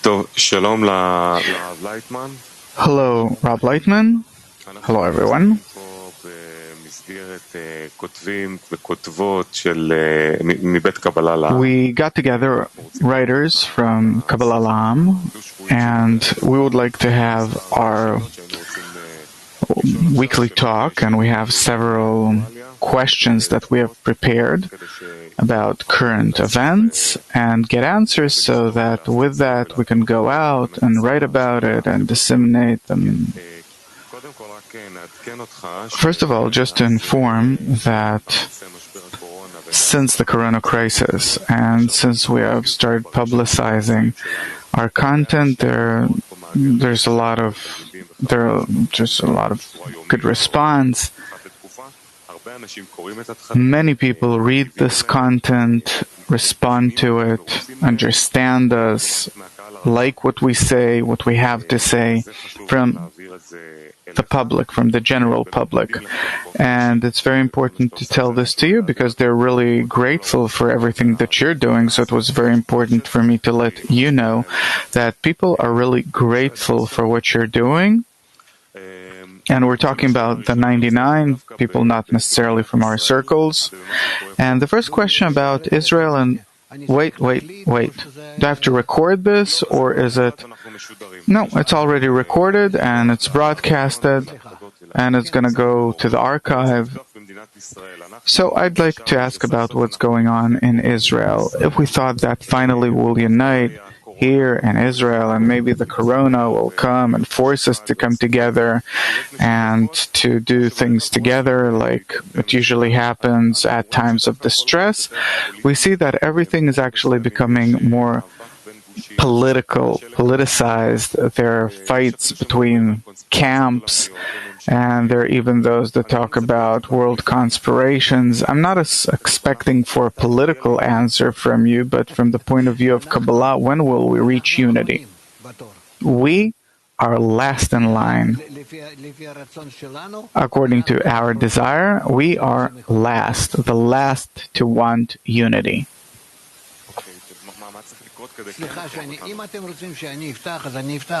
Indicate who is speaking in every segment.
Speaker 1: Hello, Rob Laitman. Hello, everyone. We got together writers from Kabbalah, and we would like to have our weekly talk, and we have several questions that we have prepared about current events and get answers so that with that we can go out and write about it and disseminate them. First of all, just to inform that since the corona crisis and since we have started publicizing our content, there's a lot of good response. Many people read this content, respond to it, understand us, like what we say, what we have to say from the public, from the general public. And it's very important to tell this to you because they're really grateful for everything that you're doing. So it was very important for me to let you know that people are really grateful for what you're doing. And we're talking about the 99 people, not necessarily from our circles. And the first question about Israel and... Wait. Do I have to record this, or is it... No, it's already recorded, and it's broadcasted, and it's going to go to the archive. So I'd like to ask about what's going on in Israel. If we thought that finally we'll unite here in Israel, and maybe the corona will come and force us to come together and to do things together like it usually happens at times of distress, we see that everything is actually becoming more politicized. There are fights between camps, and there are even those that talk about world conspirations. I'm not expecting for a political answer from you, but from the point of view of Kabbalah, when will we reach unity? We are last in line. According to our desire, we are the last to want unity.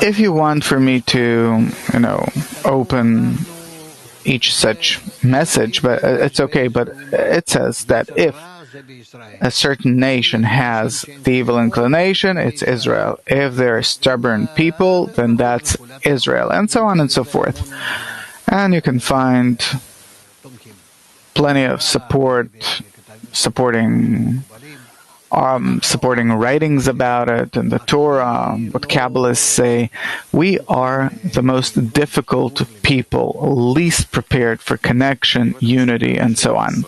Speaker 1: If you want for me to, open each such message, but it's okay, but it says that if a certain nation has the evil inclination, it's Israel. If they're stubborn people, then that's Israel, and so on and so forth. And you can find plenty of supporting writings about it and the Torah, what Kabbalists say. We are the most difficult people, least prepared for connection, unity, and so on.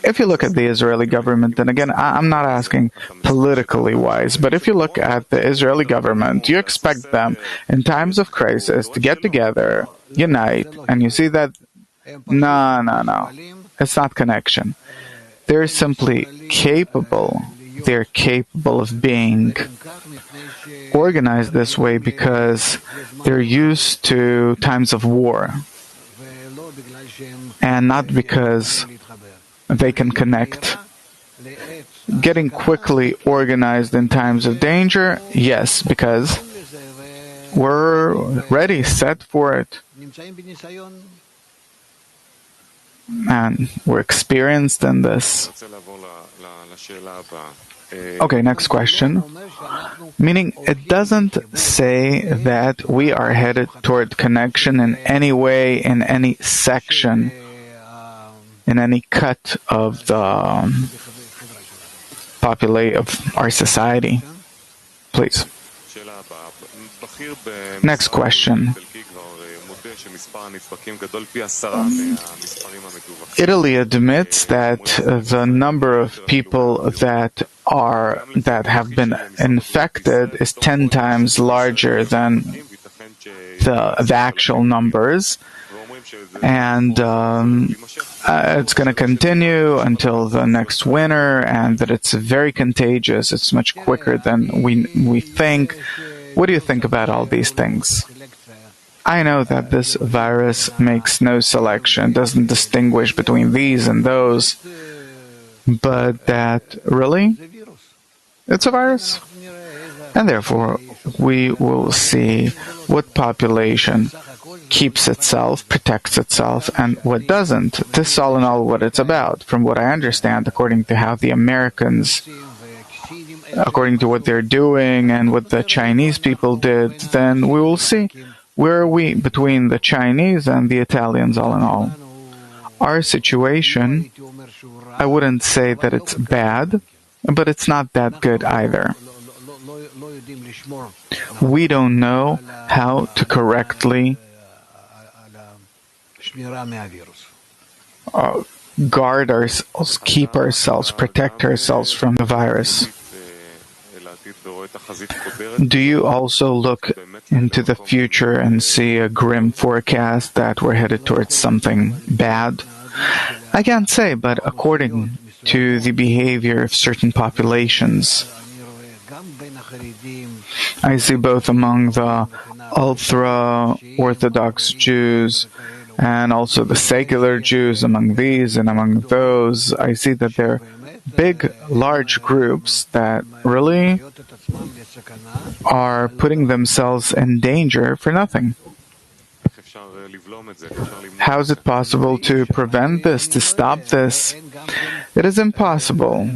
Speaker 1: If you look at the Israeli government, then again, I'm not asking politically wise, but if you look at the Israeli government, you expect them in times of crisis to get together, unite, and you see that, no, it's not connection. They're simply capable. They're capable of being organized this way because they're used to times of war, and not because they can connect. Getting quickly organized in times of danger, yes, because we're ready, set for it. And we're experienced in this. Okay, next question. Meaning, it doesn't say that we are headed toward connection in any way, in any section, in any cut of the population of our society. Please. Next question. Italy admits that the number of people that have been infected is 10 times larger than the actual numbers, and it's going to continue until the next winter, and that it's very contagious. It's much quicker than we think. What do you think about all these things? I know that this virus makes no selection, doesn't distinguish between these and those, but that really It's a virus. And therefore, we will see what population keeps itself, protects itself, and what doesn't. This is all in all what it's about. From what I understand, according to how the Americans, according to what they're doing and what the Chinese people did, then we will see where are we between the Chinese and the Italians, all in all. Our situation, I wouldn't say that it's bad, but it's not that good either. We don't know how to correctly guard ourselves, keep ourselves, protect ourselves from the virus. Do you also look into the future and see a grim forecast that we're headed towards something bad? I can't say, but according to the behavior of certain populations, I see both among the ultra-Orthodox Jews and also the secular Jews, among these and among those, I see that there are big, large groups that really are putting themselves in danger for nothing. How is it possible to prevent this, to stop this? It is impossible.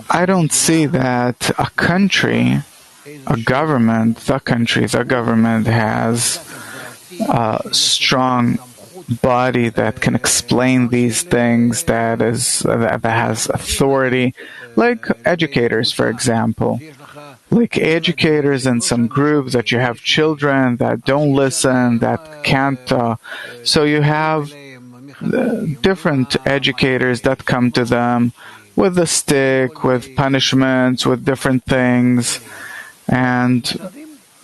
Speaker 1: I don't see that a country, a government, the government has a strong body that can explain these things, that has authority, like educators, for example. Like educators in some groups, that you have children that don't listen, that can't. So you have different educators that come to them with a stick, with punishments, with different things, and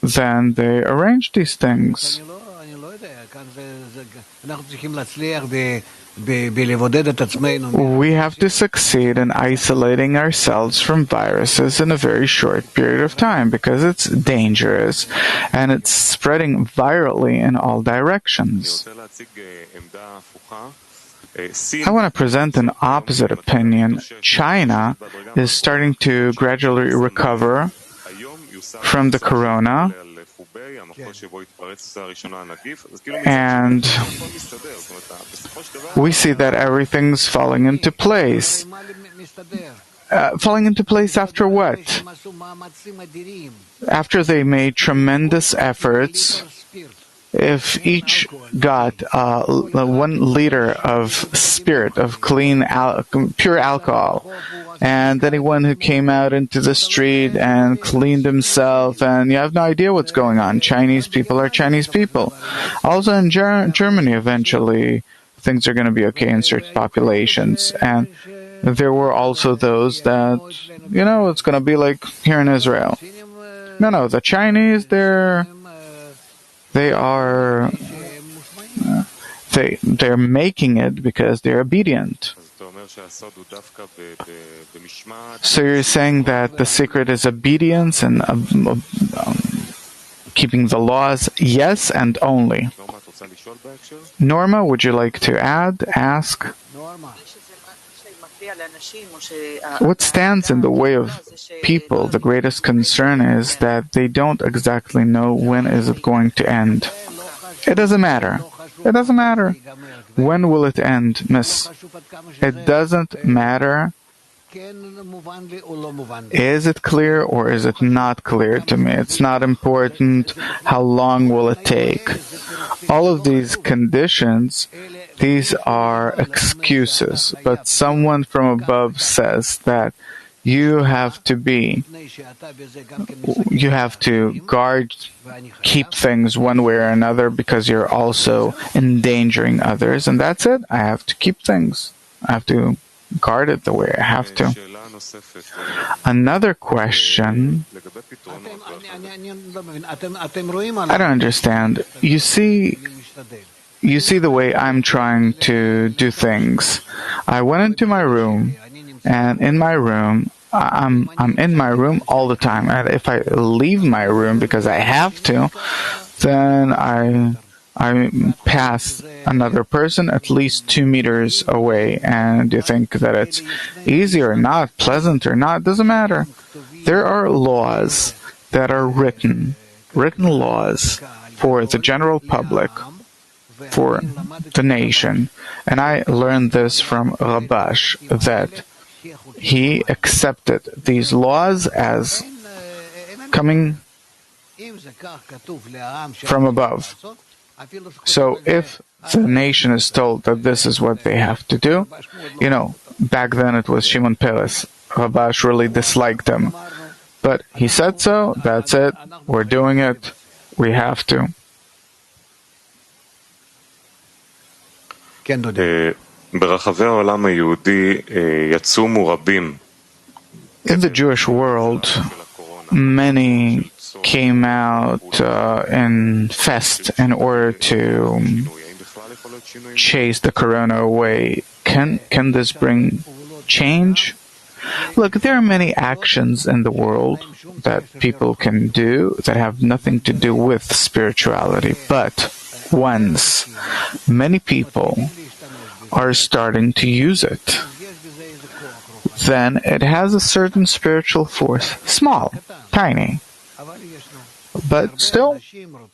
Speaker 1: then they arrange these things. We have to succeed in isolating ourselves from viruses in a very short period of time, because it's dangerous and it's spreading virally in all directions. I want to present an opposite opinion. China is starting to gradually recover from the corona, and we see that everything's falling into place. Falling into place after what? After they made tremendous efforts. If each got 1 liter of spirit, of clean, pure alcohol, and anyone who came out into the street and cleaned himself, and you have no idea what's going on. Chinese people are Chinese people. Also in Germany, eventually, things are going to be okay in certain populations. And there were also those that, it's going to be like here in Israel. No, the Chinese, they're making it because they're obedient. So you're saying that the secret is obedience and keeping the laws? Yes, and only. Norma, would you like to ask? What stands in the way of people, the greatest concern is that they don't exactly know when is it going to end. It doesn't matter. It doesn't matter. When will it end, miss? It doesn't matter. Is it clear or is it not clear to me? It's not important. How long will it take? All of these conditions, these are excuses. But someone from above says that you have to guard, keep things one way or another, because you're also endangering others. And that's it. I have to keep things. I have to guard it the way I have to. Another question. I don't understand. You see the way I'm trying to do things. I went into my room, and in my room, I'm in my room all the time. And if I leave my room because I have to, then I I pass another person at least 2 meters away, and you think that it's easy or not, pleasant or not, doesn't matter. There are laws that are written laws for the general public, for the nation. And I learned this from Rabash, that he accepted these laws as coming from above. So if the nation is told that this is what they have to do, back then it was Shimon Peres. Rabash really disliked him. But he said so, that's it, we're doing it, we have to. In the Jewish world, many came out in fest in order to chase the corona away. Can this bring change? Look, there are many actions in the world that people can do that have nothing to do with spirituality. But once many people are starting to use it, then it has a certain spiritual force. Small, tiny. But still,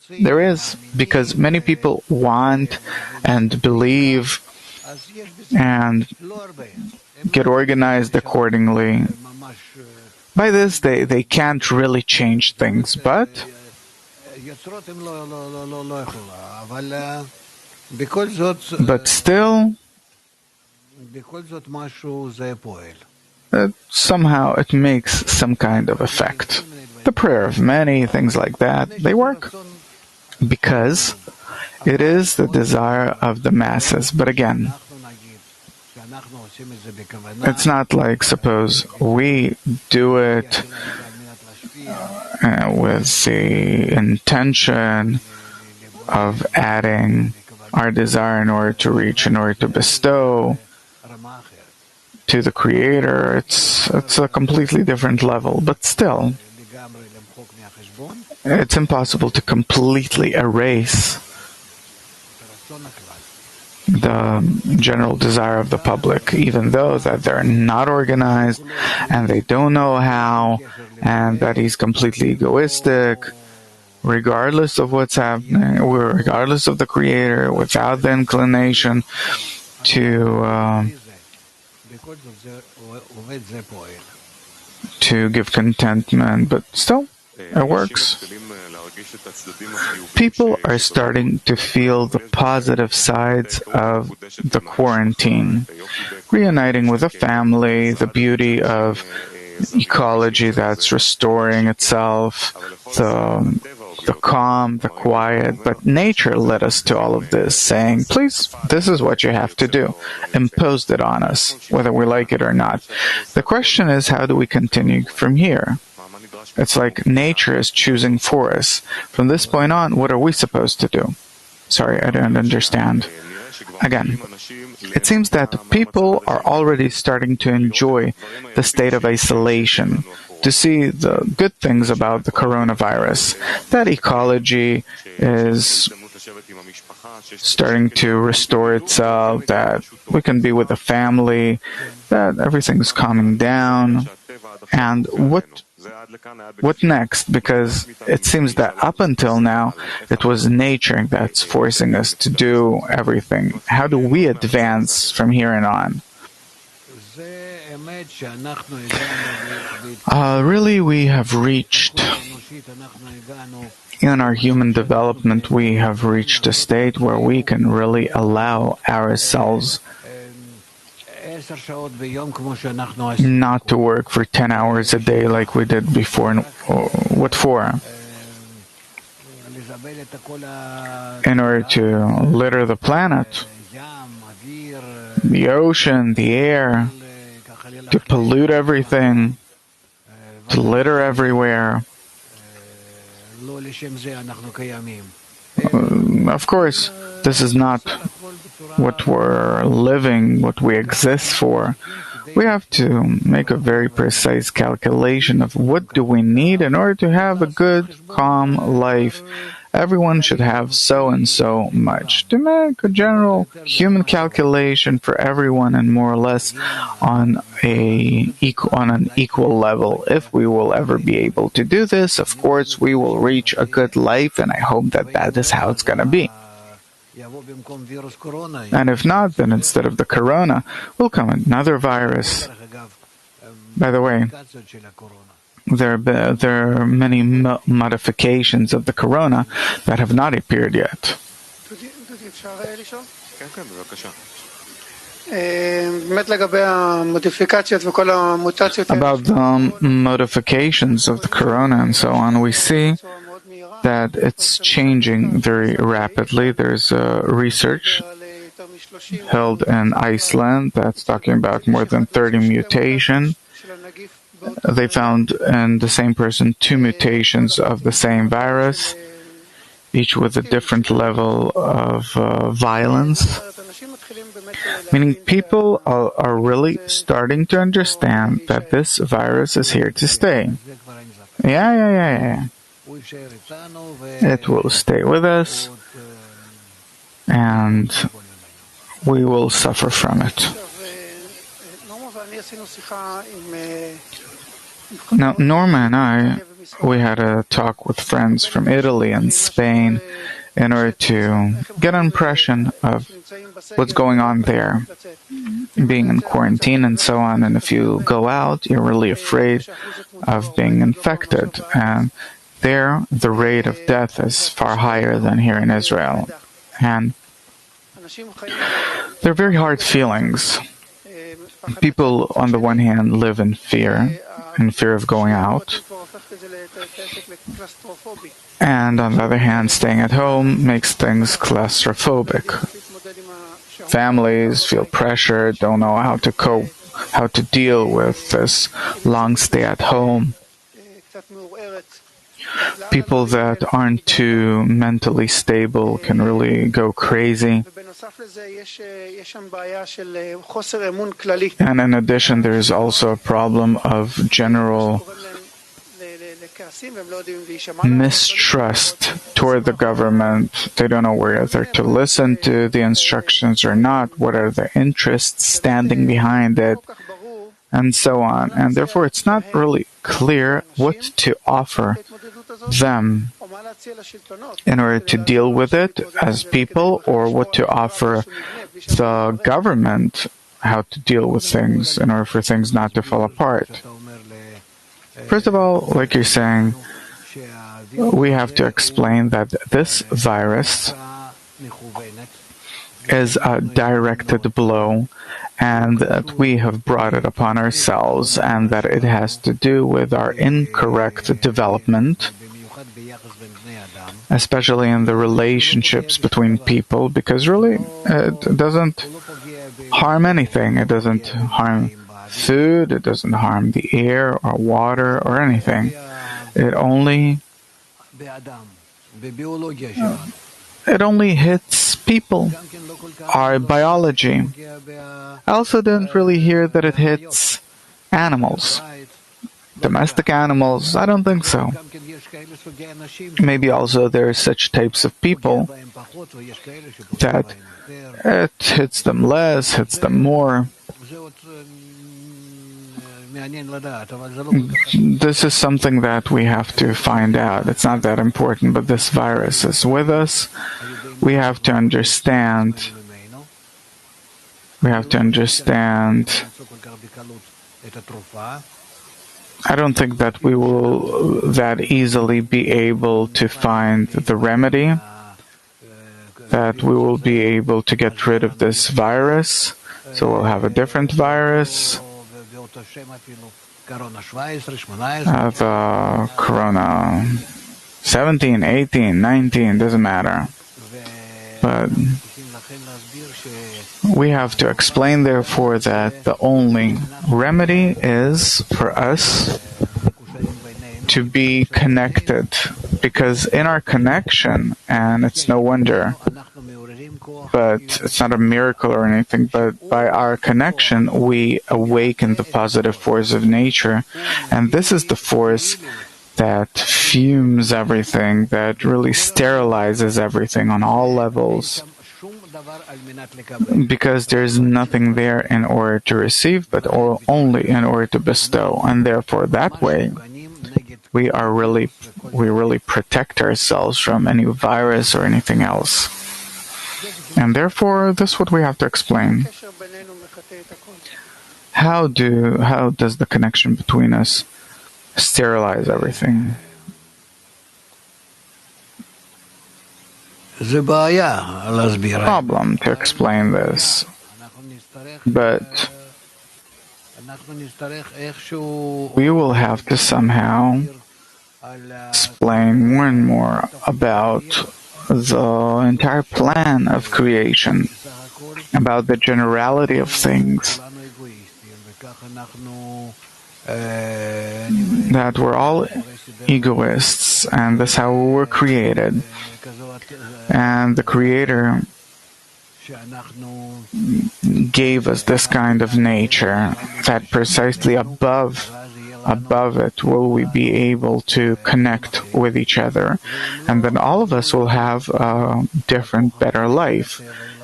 Speaker 1: there is, because many people want and believe and get organized accordingly. By this, they can't really change things, but still, somehow it makes some kind of effect. The prayer of many, things like that, they work because it is the desire of the masses. But again, it's not like, suppose we do it with the intention of adding our desire in order to bestow to the Creator. It's a completely different level, but still, it's impossible to completely erase the general desire of the public, even though that they're not organized and they don't know how, and that he's completely egoistic, regardless of what's happening, regardless of the Creator, without the inclination to give contentment, but still, it works. People are starting to feel the positive sides of the quarantine, reuniting with a family, the beauty of ecology that's restoring itself, the calm, the quiet. But nature led us to all of this, saying, please, this is what you have to do. Imposed it on us, whether we like it or not. The question is, how do we continue from here? It's like nature is choosing for us. From this point on, what are we supposed to do? Sorry, I don't understand. Again, it seems that people are already starting to enjoy the state of isolation, to see the good things about the coronavirus, that ecology is starting to restore itself, that we can be with the family, that everything's calming down. And what next? Because it seems that up until now, it was nature that's forcing us to do everything. How do we advance from here and on? Really, we have reached, in our human development, we have reached a state where we can really allow ourselves not to work for 10 hours a day like we did before. What for? In order to litter the planet, the ocean, the air, to pollute everything, to litter everywhere. Of course, this is not what we're living, what we exist for. We have to make a very precise calculation of what do we need in order to have a good, calm life everyone should have so and so much, to make a general human calculation for everyone and more or less on an equal level. If we will ever be able to do this, of course, we will reach a good life, and I hope that that is how it's going to be. And if not, then instead of the corona, will come another virus. By the way, there are many modifications of the corona that have not appeared yet. About the modifications of the corona and so on, we see that it's changing very rapidly. There's research held in Iceland that's talking about more than 30 mutations. They found in the same person 2 mutations of the same virus, each with a different level of violence. Meaning people are really starting to understand that this virus is here to stay. Yeah. It will stay with us, and we will suffer from it. Now, Norma and I, we had a talk with friends from Italy and Spain in order to get an impression of what's going on there, being in quarantine and so on. And if you go out, you're really afraid of being infected. And there, the rate of death is far higher than here in Israel. And they're very hard feelings. People, on the one hand, live in fear of going out. And on the other hand, staying at home makes things claustrophobic. Families feel pressured, don't know how to cope, how to deal with this long stay at home. People that aren't too mentally stable can really go crazy. And in addition, there is also a problem of general mistrust toward the government. They don't know whether to listen to the instructions or not, what are the interests standing behind it, and so on. And therefore, it's not really clear what to offer them in order to deal with it as people, or what to offer the government, how to deal with things in order for things not to fall apart. First of all, like you're saying, we have to explain that this virus is a directed blow, and that we have brought it upon ourselves, and that it has to do with our incorrect development, especially in the relationships between people, because really it doesn't harm anything. It doesn't harm food, it doesn't harm the air or water or anything. It only hits people, our biology. I also didn't really hear that it hits animals. Domestic animals, I don't think so. Maybe also there are such types of people that it hits them less, hits them more. This is something that we have to find out. It's not that important, but this virus is with us. We have to understand. I don't think that we will that easily be able to find the remedy, that we will be able to get rid of this virus, so we'll have a different virus, the Corona 17, 18, 19, doesn't matter. But we have to explain, therefore, that the only remedy is for us to be connected, because in our connection, and it's no wonder, but it's not a miracle or anything, but by our connection, we awaken the positive force of nature, and this is the force that fumes everything, that really sterilizes everything on all levels, because there's nothing there in order to receive, but only in order to bestow. And therefore, that way, we really protect ourselves from any virus or anything else. And therefore, this is what we have to explain. How does the connection between us sterilize everything? Problem to explain this, but we will have to somehow explain more and more about the entire plan of creation, about the generality of things, that we're all egoists, and that's how we were created. And the Creator gave us this kind of nature, that precisely above it will we be able to connect with each other, and then all of us will have a different, better life.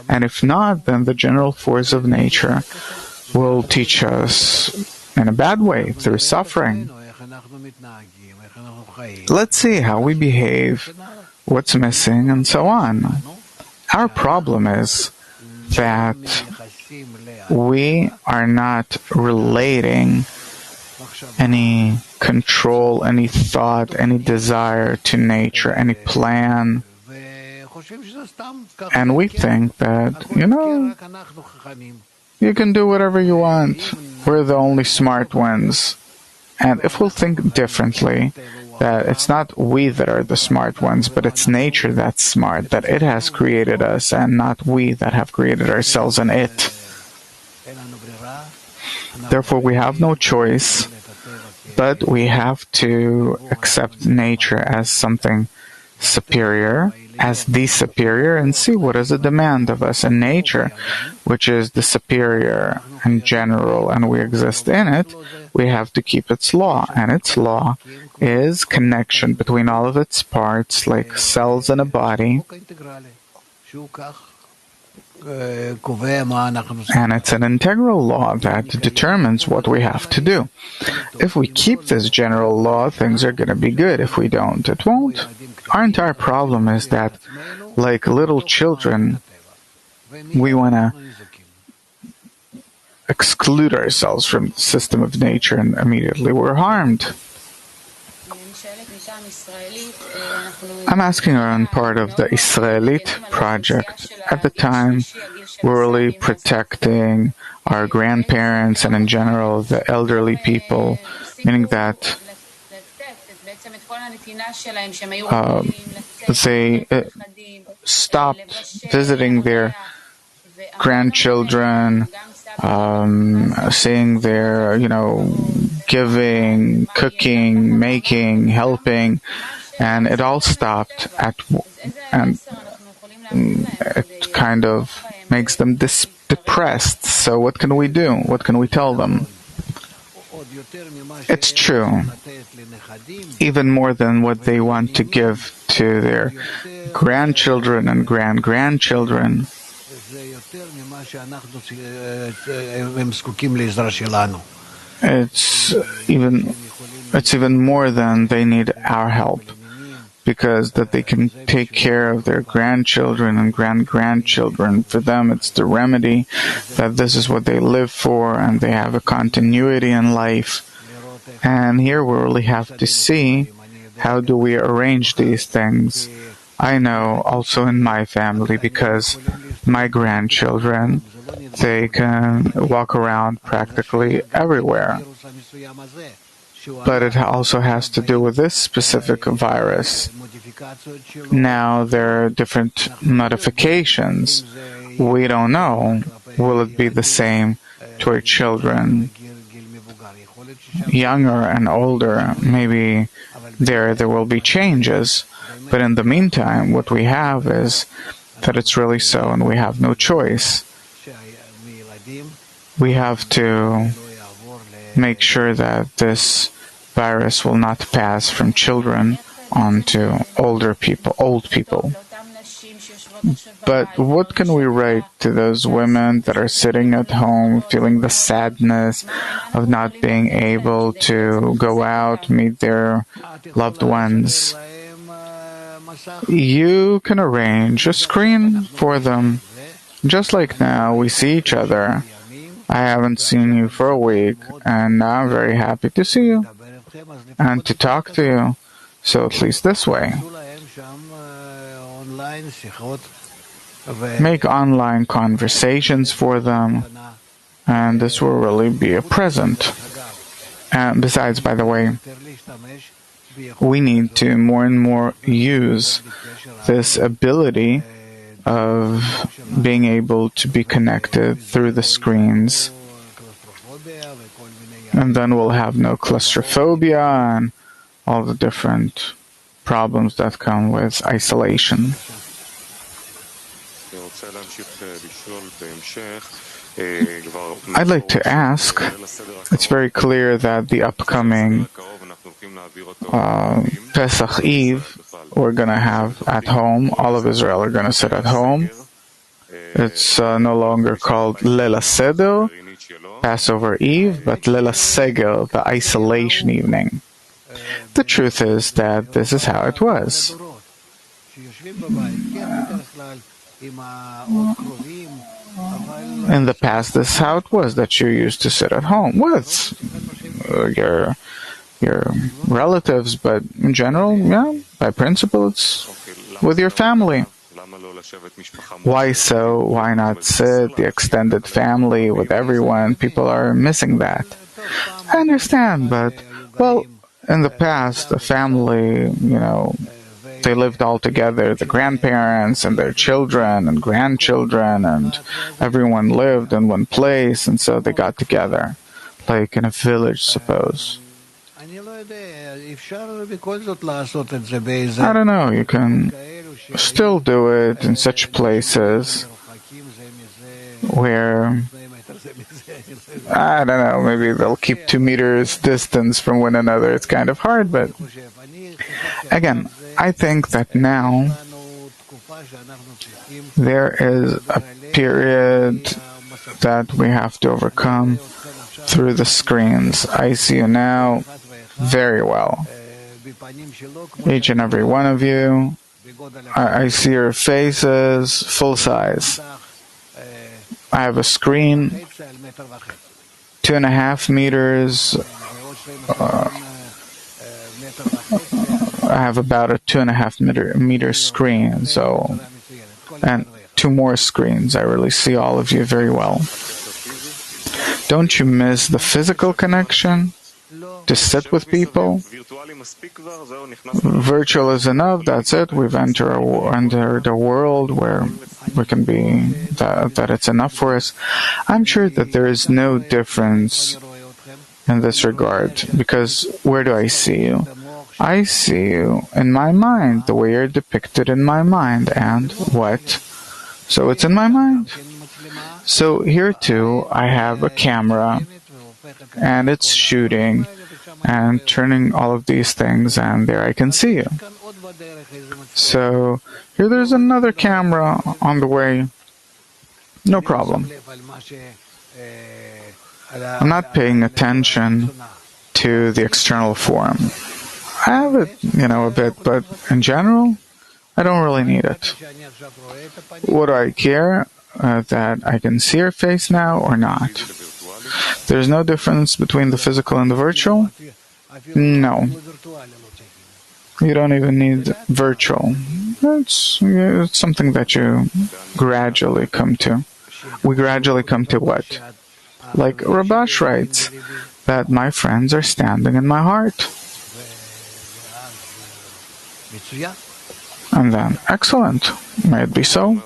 Speaker 1: And if not, then the general force of nature will teach us in a bad way, through suffering. Let's see how we behave, what's missing, and so on. Our problem is that we are not relating any control, any thought, any desire to nature, any plan. And we think that, you can do whatever you want. We're the only smart ones. And if we'll think differently, that it's not we that are the smart ones, but it's nature that's smart, that it has created us, and not we that have created ourselves and it. Therefore, we have no choice, but we have to accept nature as something superior, as the superior, and see what is the demand of us in nature, which is the superior and general, and we exist in it. We have to keep its law, and its law is connection between all of its parts, like cells in a body. And it's an integral law that determines what we have to do. If we keep this general law, things are going to be good. If we don't, it won't. Our entire problem is that, like little children, we want to exclude ourselves from the system of nature, and immediately we're harmed. I'm asking around part of the Israelite project. At the time, we're really protecting our grandparents and in general the elderly people, meaning that they stopped visiting their grandchildren, seeing their, giving, cooking, making, helping, and it all stopped and it kind of makes them depressed. So what can we do? What can we tell them? It's true. Even more than what they want to give to their grandchildren and grandgrandchildren. It's even more than they need our help, because that they can take care of their grandchildren and grandgrandchildren. For them, it's the remedy that this is what they live for, and they have a continuity in life. And here we really have to see how do we arrange these things. I know also in my family, because my grandchildren, they can walk around practically everywhere. But it also has to do with this specific virus. Now there are different modifications. We don't know. Will it be the same to our children? Younger and older, maybe there will be changes. But in the meantime, what we have is that it's really so, and we have no choice. We have to make sure that this virus will not pass from children onto old people. But what can we write to those women that are sitting at home feeling the sadness of not being able to go out, meet their loved ones? You can arrange a screen for them. Just like now, we see each other. I haven't seen you for a week, and now I'm very happy to see you and to talk to you. So at least this way. Make online conversations for them, and this will really be a present. And besides, by the way, we need to more and more use this ability of being able to be connected through the screens. And then we'll have no claustrophobia and all the different problems that come with isolation. I'd like to ask, it's very clear that the upcoming Pesach Eve we're going to have at home. All of Israel are going to sit at home. It's no longer called Leila Seder, Passover Eve, but Leila Seger, the isolation evening. The truth is that this is how it was. In the past, this is how it was, that you used to sit at home with your relatives, but in general, yeah, by principle, it's with your family. Why so? Why not sit, the extended family, with everyone? People are missing that. I understand, but, well, in the past, the family, they lived all together, the grandparents and their children and grandchildren, and everyone lived in one place, and so they got together, like in a village, suppose. I don't know, you can still do it in such places where, I don't know, maybe they'll keep 2 meters distance from one another. It's kind of hard, but again, I think that now there is a period that we have to overcome through the screens. I see you now very well. Each and every one of you. I see your faces full size. I have a screen, 2.5 meters. I have about a 2.5 meter screen, so, and 2 more screens. I really see all of you very well. Don't you miss the physical connection? To sit with people? Virtual is enough, that's it. We've entered a world where we can be, that it's enough for us. I'm sure that there is no difference in this regard, because where do I see you? I see you in my mind, the way you're depicted in my mind. And what? So it's in my mind. So here too, I have a camera, and it's shooting and turning all of these things, and there I can see you. So here there's another camera on the way. No problem. I'm not paying attention to the external form. I have it, a bit, but in general, I don't really need it. What do I care? That I can see your face now or not? There's no difference between the physical and the virtual? No. You don't even need virtual. It's something that you gradually come to. We gradually come to what? Like Rabash writes, that my friends are standing in my heart. And then, excellent. May it be so.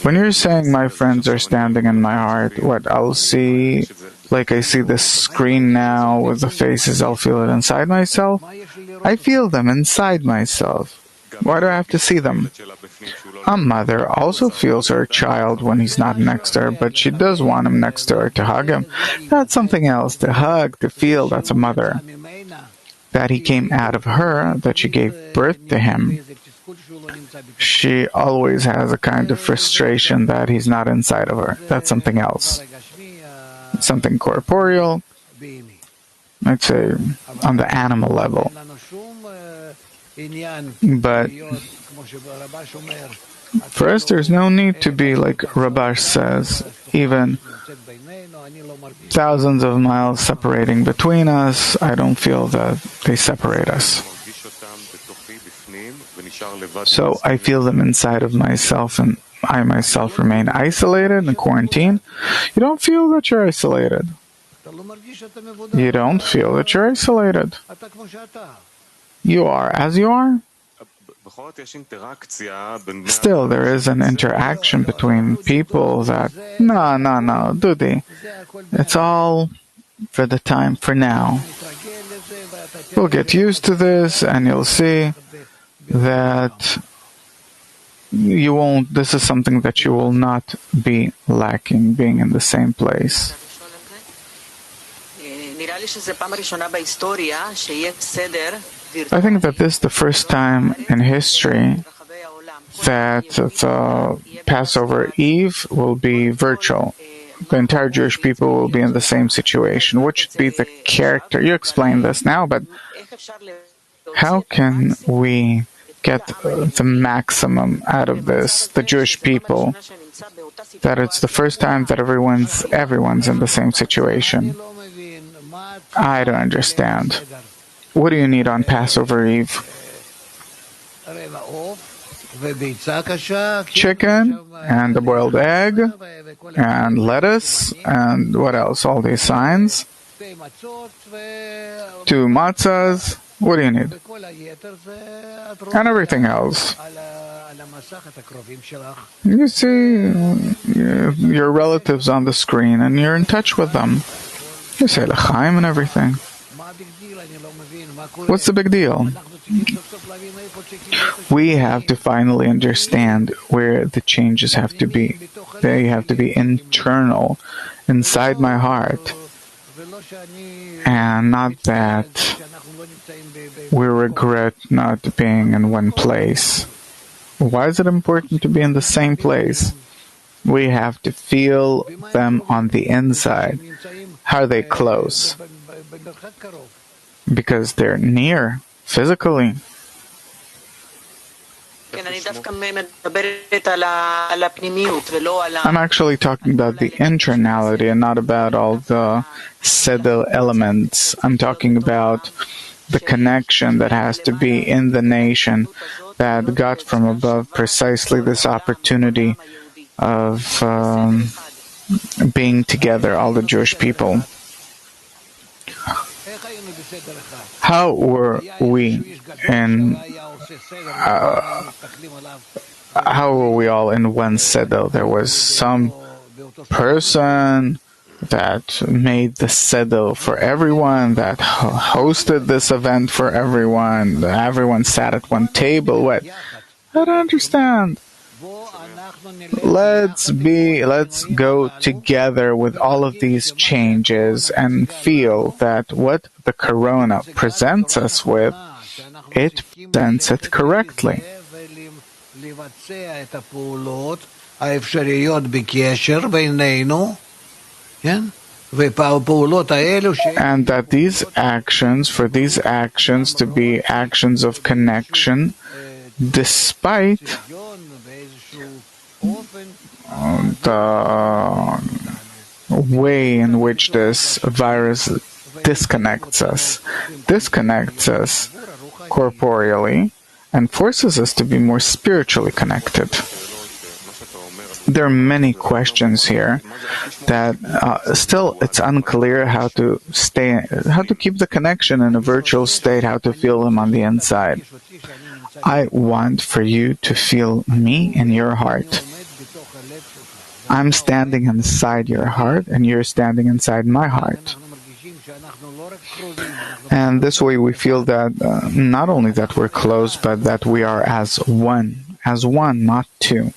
Speaker 1: When you're saying my friends are standing in my heart, what I'll see, like I see this screen now with the faces, I'll feel it inside myself? I feel them inside myself. Why do I have to see them? A mother also feels her child when he's not next to her, but she does want him next to her to hug him. That's something else. To hug, to feel, that's a mother. That he came out of her, that she gave birth to him. She always has a kind of frustration that he's not inside of her. That's something else. Something corporeal, I'd say on the animal level. But for us, there's no need to be, like Rabash says, even thousands of miles separating between us. I don't feel that they separate us. So I feel them inside of myself, and I myself remain isolated in quarantine. You don't feel that you're isolated. You don't feel that you're isolated. You are as you are. Still, there is an interaction between people that, no, Dudi, it's all for the time, for now. You'll get used to this, and you'll see that you won't, this is something that you will not be lacking, being in the same place. I think that this is the first time in history that the Passover Eve will be virtual. The entire Jewish people will be in the same situation. What should be the character? You explained this now, but how can we get the maximum out of this, the Jewish people, that it's the first time that everyone's in the same situation? I don't understand. What do you need on Passover Eve? Chicken and a boiled egg and lettuce and what else? All these signs. 2 matzahs. What do you need? And everything else. You see your relatives on the screen and you're in touch with them. You say l'chaim and everything. What's the big deal? We have to finally understand where the changes have to be. They have to be internal, inside my heart. And not that we regret not being in one place. Why is it important to be in the same place? We have to feel them on the inside. How are they close? Because they're near, physically. I'm actually talking about the internality and not about all the Seder elements. I'm talking about the connection that has to be in the nation that got from above precisely this opportunity of being together, all the Jewish people. How were we all in one seder? There was some person that made the seder for everyone, that hosted this event for everyone. Everyone sat at one table. What? I don't understand. Let's go together with all of these changes and feel that what the corona presents us with, it presents it correctly. And that these actions to be actions of connection, despite the way in which this virus disconnects us corporeally, and forces us to be more spiritually connected. There are many questions here that still it's unclear how to keep the connection in a virtual state, how to feel them on the inside. I want for you to feel me in your heart. I'm standing inside your heart, and you're standing inside my heart. And this way we feel that not only that we're close, but that we are as one, as one, not two.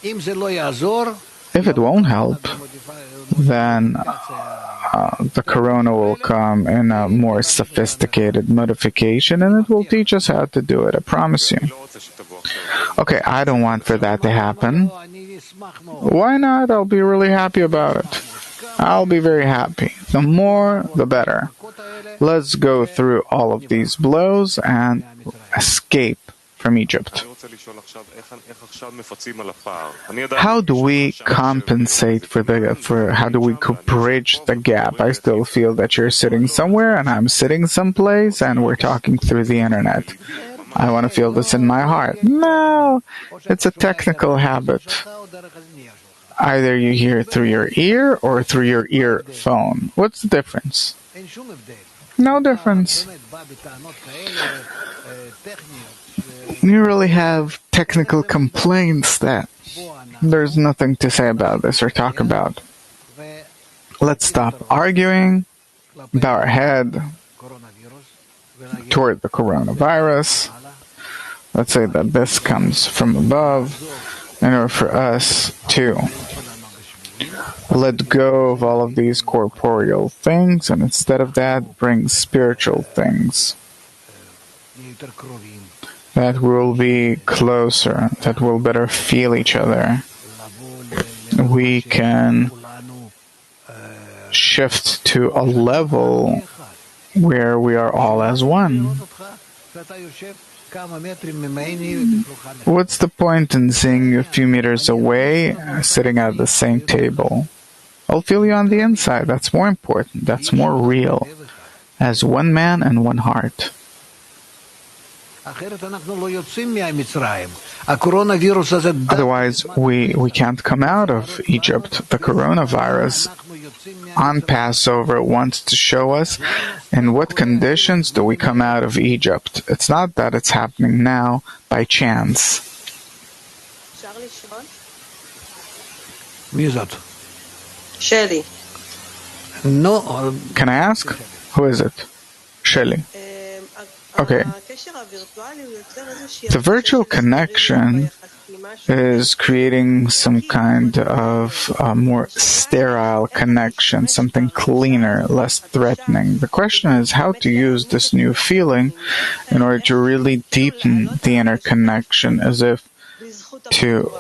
Speaker 1: If it won't help, then the corona will come in a more sophisticated modification, and it will teach us how to do it, I promise you. Okay, I don't want for that to happen. Why not? I'll be really happy about it. I'll be very happy. The more, the better. Let's go through all of these blows and escape from Egypt. How do we compensate how do we bridge the gap? I still feel that you're sitting somewhere and I'm sitting someplace and we're talking through the internet. I want to feel this in my heart. No, it's a technical habit. Either you hear through your ear or through your earphone. What's the difference? No difference. You really have technical complaints that there's nothing to say about this or talk about. Let's stop arguing, bow our head toward the coronavirus. Let's say that this comes from above in order for us to let go of all of these corporeal things, and instead of that, bring spiritual things that will be closer, that will better feel each other. We can shift to a level where we are all as one. What's the point in seeing you a few meters away, sitting at the same table? I'll feel you on the inside. That's more important. That's more real. As one man and one heart. Otherwise, we can't come out of Egypt. The coronavirus on Passover wants to show us in what conditions do we come out of Egypt. It's not that it's happening now by chance.
Speaker 2: Shelly.
Speaker 1: No. Can I ask? Who is it? Shelly. Okay. The virtual connection is creating some kind of more sterile connection, something cleaner, less threatening. The question is how to use this new feeling in order to really deepen the inner connection, as if to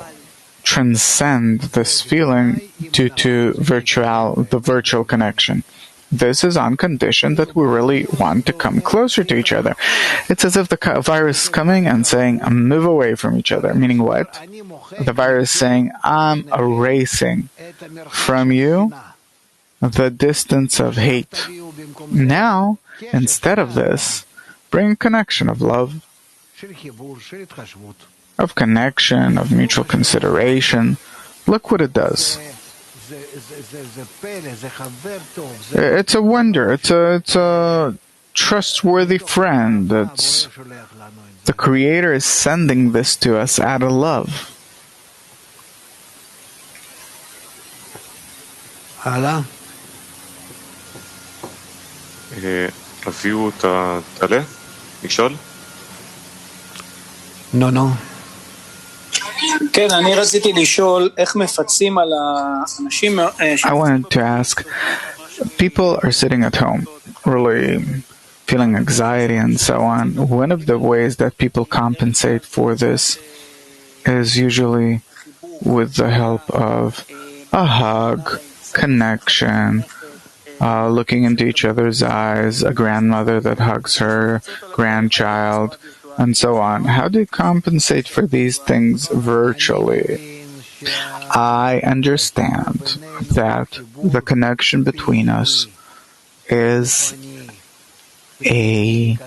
Speaker 1: transcend this feeling due to the virtual connection. This is on condition that we really want to come closer to each other. It's as if the virus is coming and saying, move away from each other. Meaning what? The virus is saying, I'm erasing from you the distance of hate. Now, instead of this, bring a connection of love, of connection, of mutual consideration. Look what it does. It's a wonder. It's a trustworthy friend. It's the Creator is sending this to us out of love.
Speaker 3: הלאה. אביהו, אתה תעלה? לשאול?
Speaker 4: נו.
Speaker 5: כן, אני רציתי לשאול איך מפצים על האנשים...
Speaker 1: I wanted to ask, people are sitting at home, really feeling anxiety and so on. One of the ways that people compensate for this is usually with the help of a hug, connection, looking into each other's eyes, a grandmother that hugs her grandchild, and so on. How do you compensate for these things virtually? I understand that the connection between us is a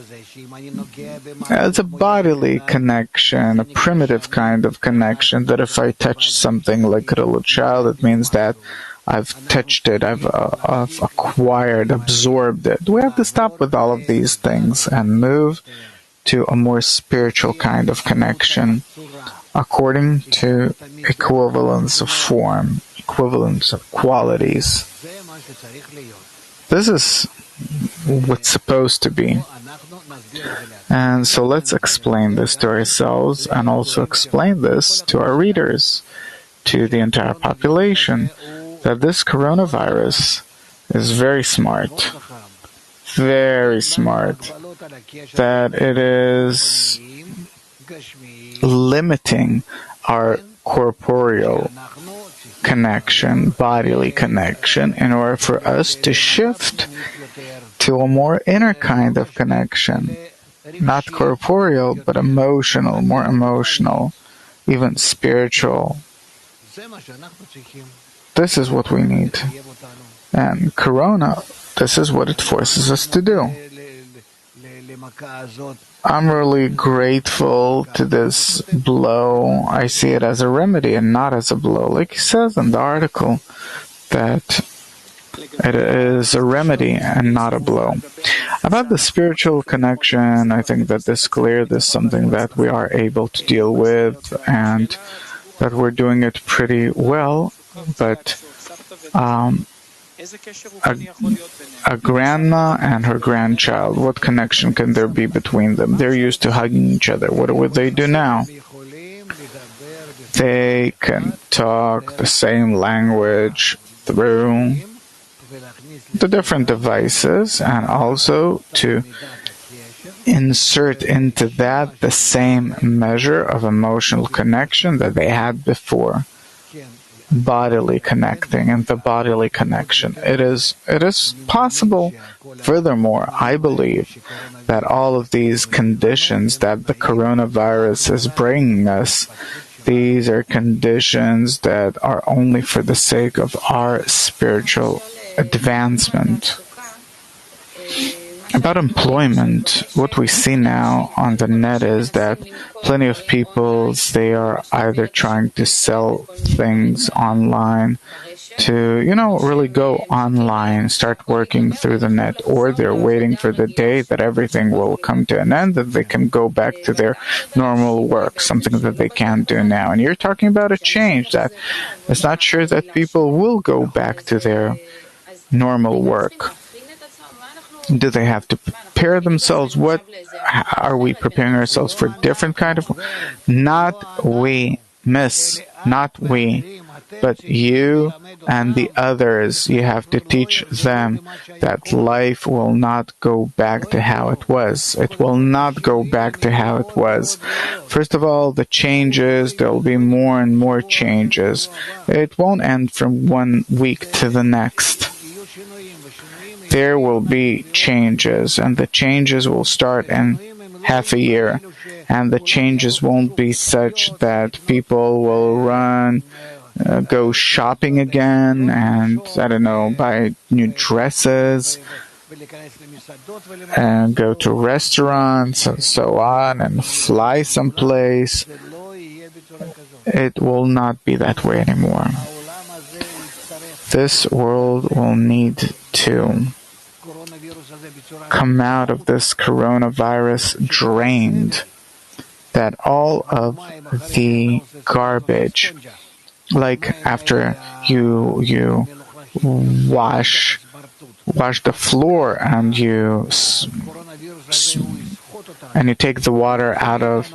Speaker 1: bodily connection, a primitive kind of connection, that if I touch something like a little child, it means that I've touched it, I've acquired, absorbed it. We have to stop with all of these things and move to a more spiritual kind of connection, according to equivalence of form, equivalence of qualities. This is what's supposed to be. And so let's explain this to ourselves and also explain this to our readers, to the entire population, that this coronavirus is very smart, that it is limiting our corporeal connection, bodily connection, in order for us to shift to a more inner kind of connection, not corporeal, but emotional, more emotional, even spiritual. This is what we need. And Corona, this is what it forces us to do. I'm really grateful to this blow. I see it as a remedy and not as a blow. Like he says in the article, that it is a remedy and not a blow. About the spiritual connection, I think that this is something that we are able to deal with and that we're doing it pretty well. But a grandma and her grandchild, what connection can there be between them? They're used to hugging each other. What would they do now? They can talk the same language through the different devices, and also to insert into that the same measure of emotional connection that they had before. Bodily connecting and the bodily connection. It is possible. Furthermore, I believe that all of these conditions that the coronavirus is bringing us, these are conditions that are only for the sake of our spiritual advancement. About employment, what we see now on the net is that plenty of people, they are either trying to sell things online, to, really go online, start working through the net, or they're waiting for the day that everything will come to an end, that they can go back to their normal work, something that they can't do now. And you're talking about a change that it's not sure that people will go back to their normal work. Do they have to prepare themselves? What are we preparing ourselves for? Different kind of? Not we, miss, not we, but you and the others. You have to teach them that life will not go back to how it was. It will not go back to how it was. First of all, the changes, there will be more and more changes. It won't end from 1 week to the next. There will be changes, and the changes will start in half a year, and the changes won't be such that people will run, go shopping again, and, buy new dresses, and go to restaurants, and so on, and fly someplace. It will not be that way anymore. This world will need to come out of this coronavirus drained, that all of the garbage, like after you wash the floor and you take the water out of,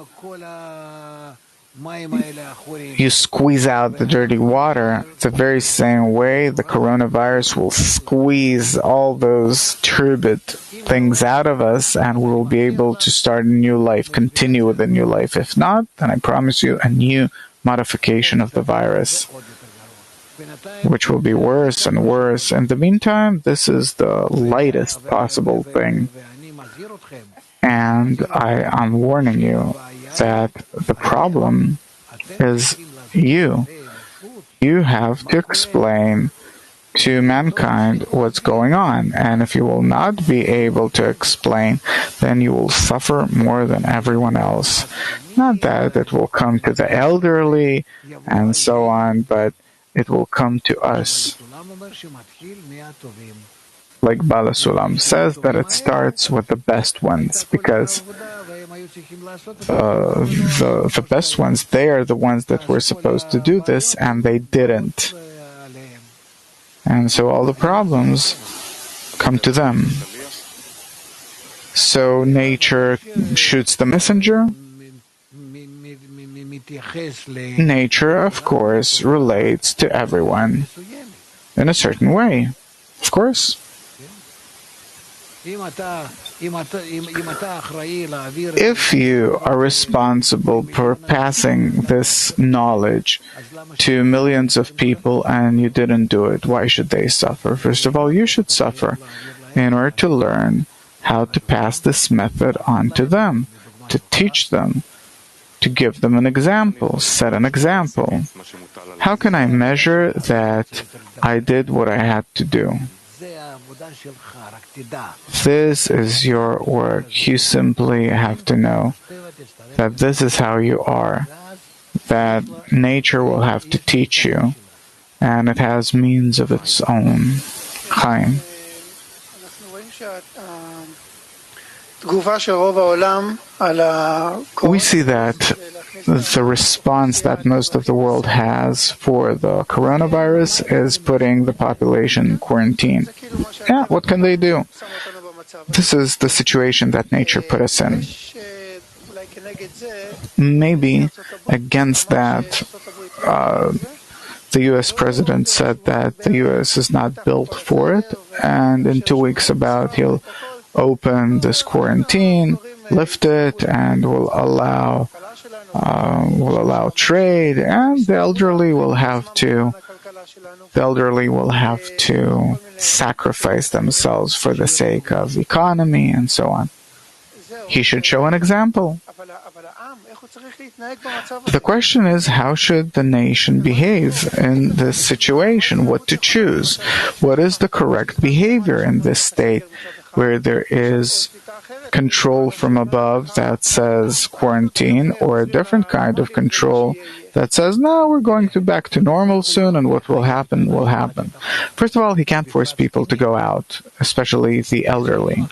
Speaker 1: you squeeze out the dirty water. The very same way the coronavirus will squeeze all those turbid things out of us, and we will be able to start a new life, continue with a new life. If not, then I promise you a new modification of the virus, which will be worse and worse. In the meantime, this is the lightest possible thing. And I am warning you that the problem is you. You have to explain to mankind what's going on. And if you will not be able to explain, then you will suffer more than everyone else. Not that it will come to the elderly and so on, but it will come to us. Like Bala Sulam says, that it starts with the best ones, because the best ones, they are the ones that were supposed to do this, and they didn't. And so all the problems come to them. So nature shoots the messenger? Nature, of course, relates to everyone in a certain way. Of course. If you are responsible for passing this knowledge to millions of people and you didn't do it, why should they suffer? First of all, you should suffer in order to learn how to pass this method on to them, to teach them, to give them an example, set an example. How can I measure that I did what I had to do? This is your work. You simply have to know that this is how you are, that nature will have to teach you, and it has means of its own. Chaim. We see that the response that most of the world has for the coronavirus is putting the population in quarantine. Yeah, what can they do? This is the situation that nature put us in. Maybe against that, the U.S. president said that the U.S. is not built for it, and in 2 weeks he'll open this quarantine, lift it, and will allow trade, and the elderly will have to sacrifice themselves for the sake of economy and so on. He should show an example. The question is, how should the nation behave in this situation? What to choose? What is the correct behavior in this state where there is control from above that says quarantine, or a different kind of control that says, no, we're going back to normal soon, and what will happen will happen. First of all, he can't force people to go out, especially the elderly,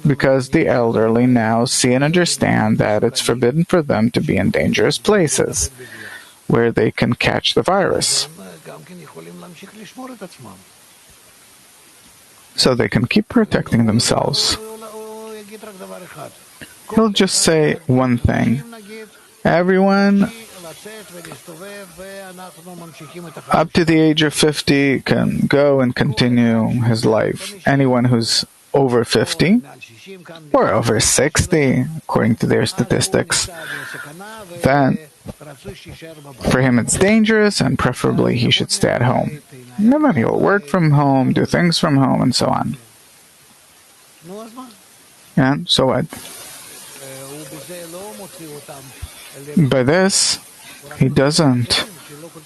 Speaker 1: because the elderly now see and understand that it's forbidden for them to be in dangerous places where they can catch the virus. So they can keep protecting themselves. He'll just say one thing. Everyone up to the age of 50 can go and continue his life. Anyone who's over 50 or over 60, according to their statistics, then for him it's dangerous, and preferably he should stay at home. And then he'll work from home, do things from home, and so on. And so what? By this, he doesn't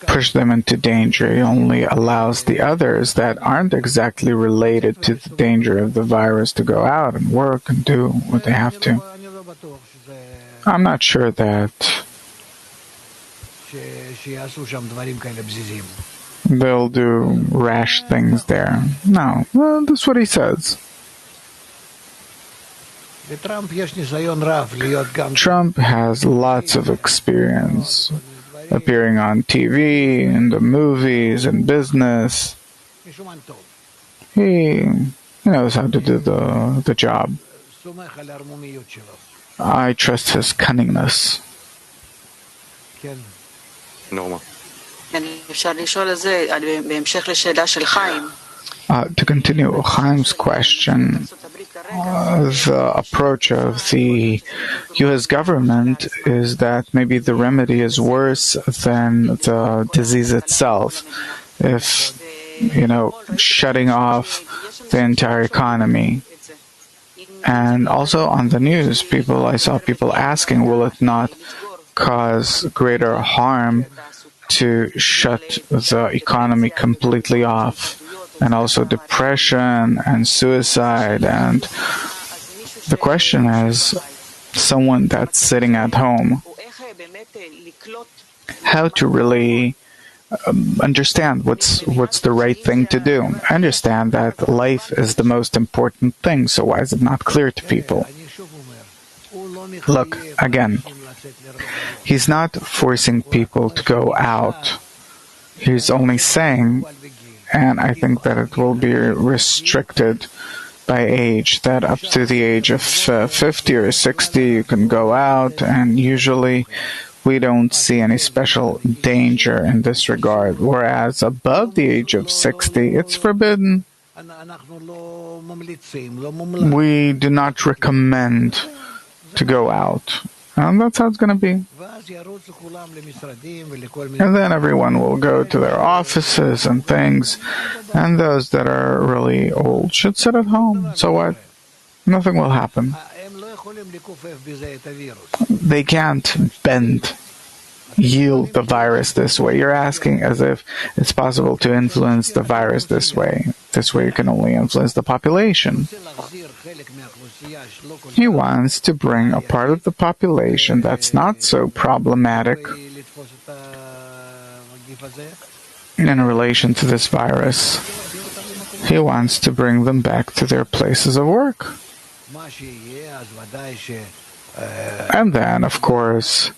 Speaker 1: push them into danger. He only allows the others that aren't exactly related to the danger of the virus to go out and work and do what they have to. I'm not sure that they'll do rash things there. No, well, that's what he says. Trump has lots of experience appearing on TV, in the movies, in business. He knows how to do the job. I trust his cunningness.
Speaker 3: Norma.
Speaker 1: To continue Chaim's question, the approach of the U.S. government is that maybe the remedy is worse than the disease itself. If, shutting off the entire economy. And also on the news, I saw people asking, will it not cause greater harm to shut the economy completely off? And also depression and suicide. And the question is, someone that's sitting at home, how to really understand what's the right thing to do. Understand that life is the most important thing, so why is it not clear to people? Look, again, he's not forcing people to go out. He's only saying, and I think that it will be restricted by age, that up to the age of 50 or 60 you can go out, and usually we don't see any special danger in this regard, whereas above the age of 60 it's forbidden. We do not recommend to go out. And that's how it's going to be. And then everyone will go to their offices and things, and those that are really old should sit at home. So what? Nothing will happen. They can't yield the virus this way. You're asking as if it's possible to influence the virus this way. This way you can only influence the population. He wants to bring a part of the population that's not so problematic in relation to this virus. He wants to bring them back to their places of work. And then, of course,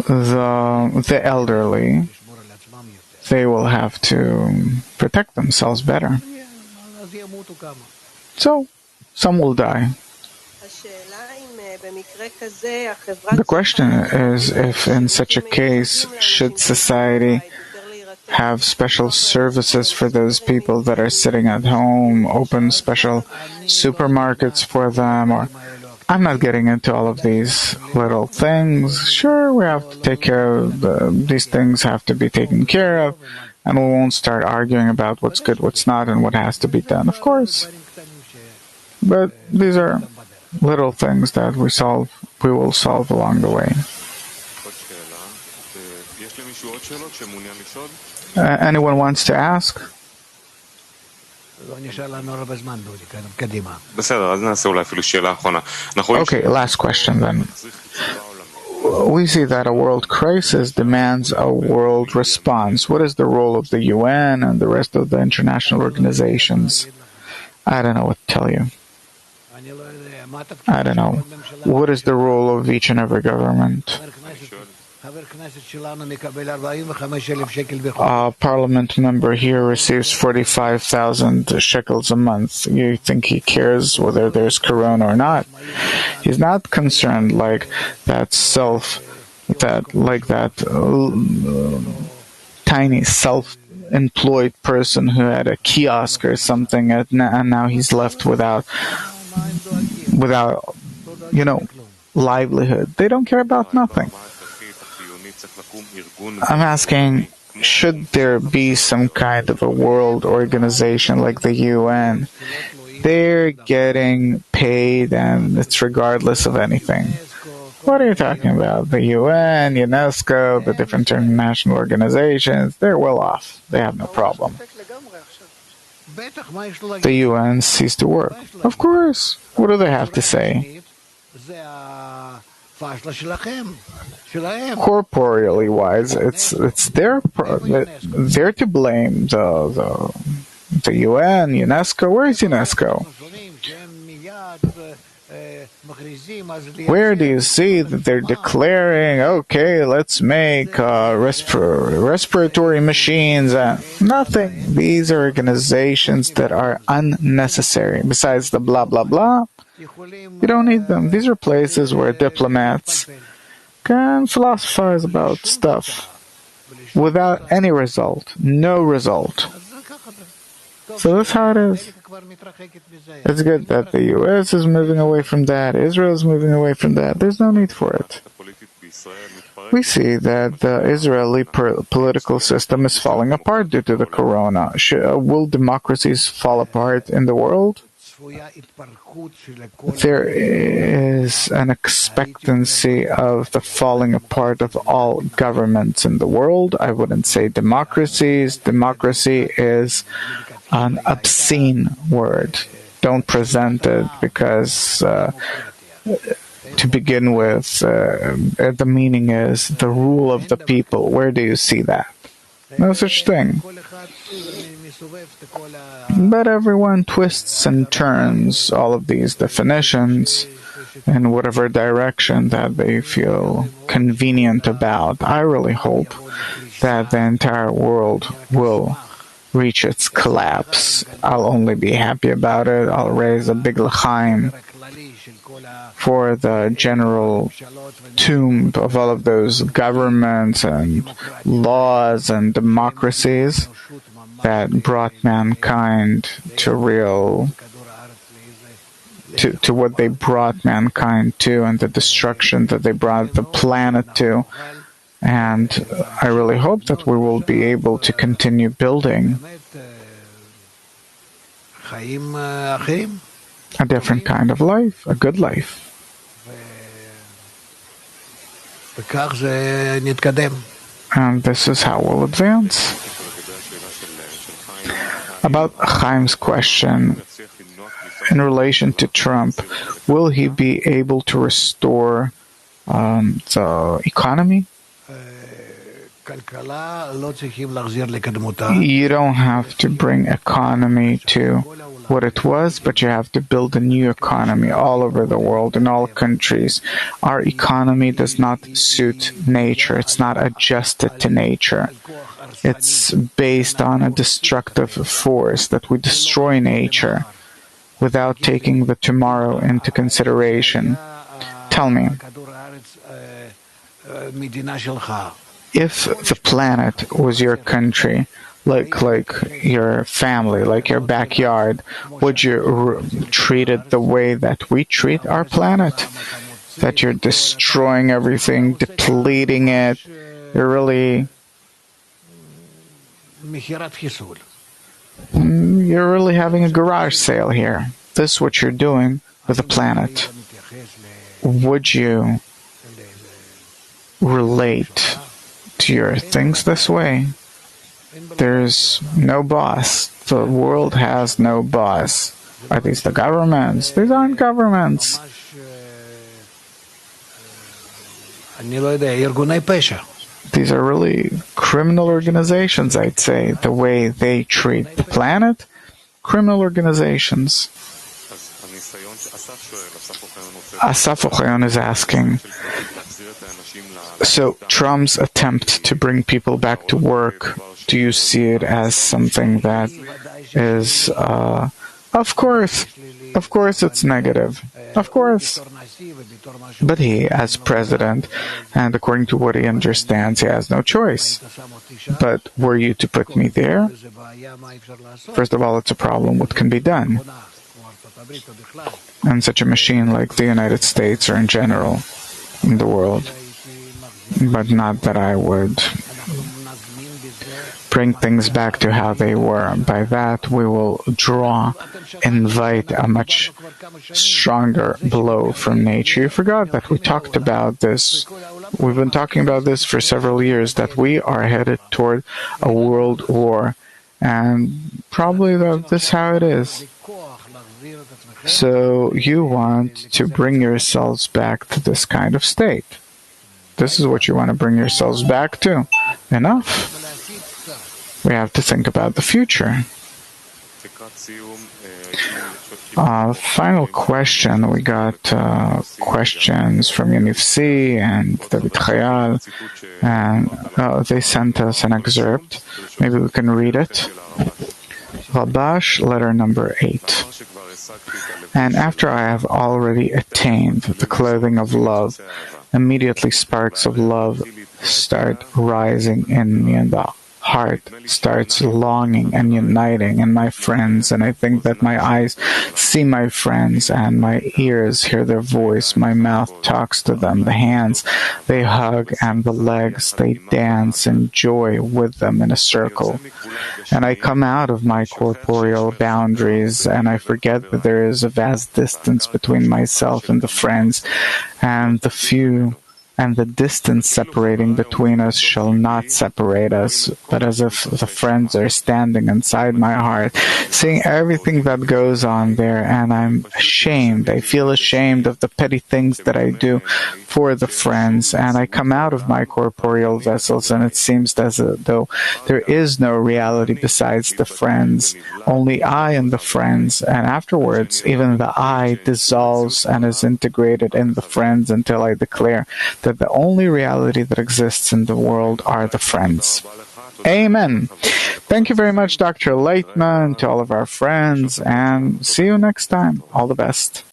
Speaker 1: the elderly, they will have to protect themselves better. So, some will die. The question is, if in such a case, should society have special services for those people that are sitting at home, open special supermarkets for them, or I'm not getting into all of these little things. Sure, we have to take care of these things have to be taken care of, and we won't start arguing about what's good, what's not, and what has to be done, of course. But these are little things that we will solve along the way. Anyone wants to ask? Okay, last question then. We see that a world crisis demands a world response. What is the role of the UN and the rest of the international organizations? I don't know what to tell you. I don't know. What is the role of each and every government? A parliament member here receives 45,000 shekels a month. You think he cares whether there's corona or not? He's not concerned like that tiny self-employed person who had a kiosk or something, and now he's left without livelihood. They don't care about nothing. I'm asking, should there be some kind of a world organization like the UN? They're getting paid and it's regardless of anything. What are you talking about? The UN, UNESCO, the different international organizations, they're well off. They have no problem. The UN ceased to work. Of course. What do they have to say? Corporeally wise, it's they're to blame. The UN, UNESCO. Where is UNESCO? Where do you see that they're declaring, okay, let's make respiratory machines? Nothing. These are organizations that are unnecessary. Besides the blah, blah, blah, you don't need them. These are places where diplomats can philosophize about stuff without any result. No result. So that's how it is. It's good that the US is moving away from that, Israel is moving away from that. There's no need for it. We see that the Israeli political system is falling apart due to the corona. Will democracies fall apart in the world? There is an expectancy of the falling apart of all governments in the world. I wouldn't say democracies. Democracy is an obscene word. Don't present it because, to begin with, the meaning is the rule of the people. Where do you see that? No such thing. But everyone twists and turns all of these definitions in whatever direction that they feel convenient about. I really hope that the entire world will reach its collapse, I'll only be happy about it. I'll raise a big l'chaim for the general tomb of all of those governments and laws and democracies that brought mankind to what they brought mankind to, and the destruction that they brought the planet to. And I really hope that we will be able to continue building a different kind of life, a good life. And this is how we'll advance. About Chaim's question, in relation to Trump, will he be able to restore the economy? You don't have to bring economy to what it was, but you have to build a new economy all over the world, in all countries. Our economy does not suit nature. It's not adjusted to nature. It's based on a destructive force that we destroy nature without taking the tomorrow into consideration. Tell me, if the planet was your country, like your family, like your backyard, would you treat it the way that we treat our planet? That you're destroying everything, depleting it, you're really having a garage sale here. This is what you're doing with the planet. Would you relate to your things this way? There's no boss. The world has no boss. Are these the governments? These aren't governments. These are really criminal organizations, I'd say, the way they treat the planet. Criminal organizations. Asaf Ochayon is asking, so Trump's attempt to bring people back to work, do you see it as something that is, of course it's negative, of course. But he, as president, and according to what he understands, he has no choice. But were you to put me there? First of all, it's a problem. What can be done? And such a machine like the United States, or in general, in the world. But not that I would bring things back to how they were. By that, we will invite a much stronger blow from nature. You forgot that we talked about this. We've been talking about this for several years, that we are headed toward a world war. And probably this is how it is. So you want to bring yourselves back to this kind of state. This is what you want to bring yourselves back to. Enough. We have to think about the future. Final question. We got questions from Yaniv C. and David Chayal, and they sent us an excerpt. Maybe we can read it. Rabash, letter number 8. And after I have already attained the clothing of love, immediately sparks of love start rising in me, and the heart starts longing and uniting in my friends, and I think that my eyes see my friends and my ears hear their voice, my mouth talks to them, the hands they hug, and the legs they dance in joy with them in a circle. And I come out of my corporeal boundaries, and I forget that there is a vast distance between myself and the friends, and the distance separating between us shall not separate us, but as if the friends are standing inside my heart, seeing everything that goes on there, and I'm ashamed. I feel ashamed of the petty things that I do for the friends, and I come out of my corporeal vessels, and it seems as though there is no reality besides the friends, only I and the friends, and afterwards even the I dissolves and is integrated in the friends until I declare that the only reality that exists in the world are the friends. Amen. Thank you very much, Dr. Laitman, to all of our friends, and see you next time. All the best.